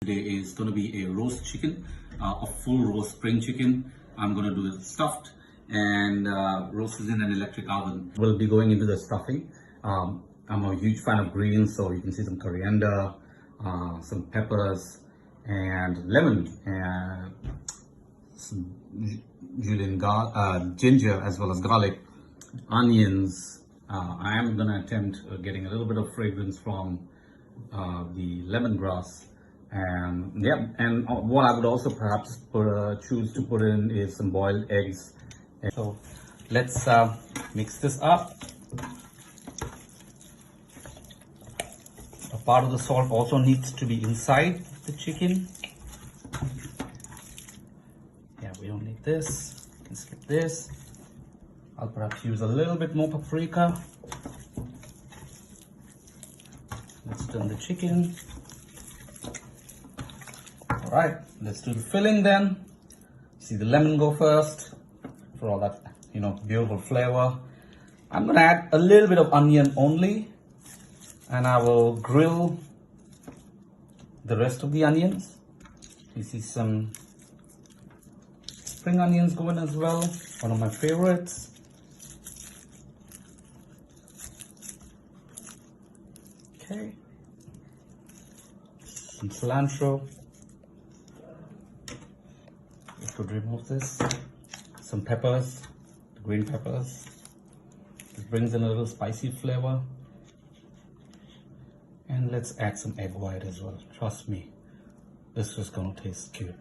Today is going to be a roast chicken, a full roast spring chicken. I'm going to do it stuffed and roasted in an electric oven. We'll be going into the stuffing. I'm a huge fan of greens, so you can see some coriander, some peppers, and lemon, and some julienne ginger, as well as garlic, onions. I am going to attempt getting a little bit of fragrance from the lemongrass. And yeah, and what I would also perhaps choose to put in is some boiled eggs. So let's mix this up. A part of the salt also needs to be inside the chicken. Yeah, we don't need this. You can skip this. I'll perhaps use a little bit more paprika. Let's turn the chicken. All right, let's do the filling then. See the lemon go first for all that, beautiful flavor. I'm gonna add a little bit of onion only, and I will grill the rest of the onions. You see some spring onions going as well, one of my favorites. Okay, some cilantro. Could remove this. Some peppers, the green peppers. This brings in a little spicy flavor. And let's add some egg white as well. Trust me, this is gonna taste good.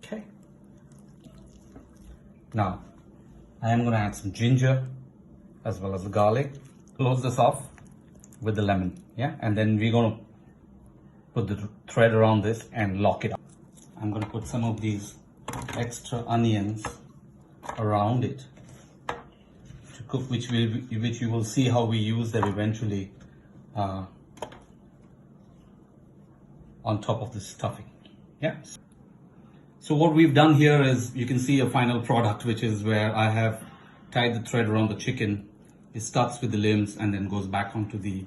Okay. Now, I am gonna add some ginger as well as the garlic. Close this off with the lemon, yeah? And then we're gonna put the thread around this and lock it up. I'm going to put some of these extra onions around it to cook, which you will see how we use them eventually on top of the stuffing. Yeah. So what we've done here is, you can see a final product, which is where I have tied the thread around the chicken. It starts with the limbs and then goes back onto the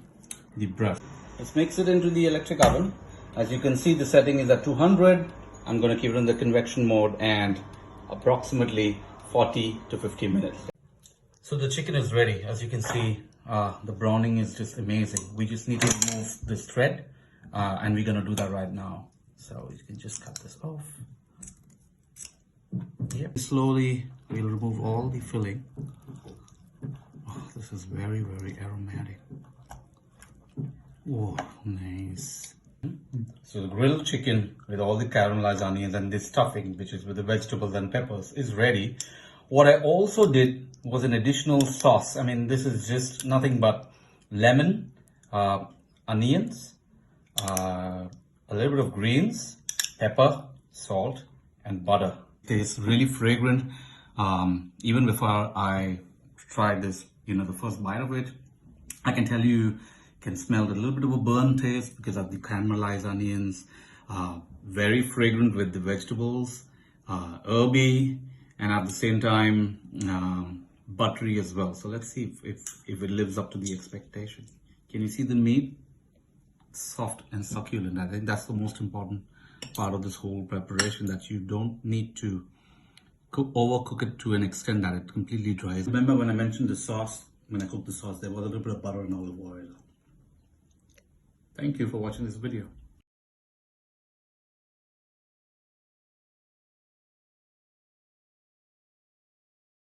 breast. Let's mix it into the electric oven. As you can see, the setting is at 200. I'm going to keep it in the convection mode and approximately 40 to 50 minutes. So the chicken is ready. As you can see, the browning is just amazing. We just need to remove this thread and we're going to do that right now. So you can just cut this off. Yep. Slowly, we'll remove all the filling. Oh, this is very, very aromatic. Oh, nice. So the grilled chicken with all the caramelized onions and the stuffing, which is with the vegetables and peppers, is ready. What I also did was an additional sauce. I mean, this is just nothing but lemon, onions, a little bit of greens, pepper, salt, and butter. It tastes really fragrant. Even before I tried this, the first bite of it, I can tell you, can smell a little bit of a burnt taste because of the caramelized onions. Very fragrant with the vegetables, herby, and at the same time buttery as well. So let's see if it lives up to the expectation. Can you see the meat? Soft and succulent. I think that's the most important part of this whole preparation, that you don't need to overcook it to an extent that it completely dries. Remember when I mentioned the sauce, when I cooked the sauce, there was a little bit of butter and olive oil. Thank you for watching this video.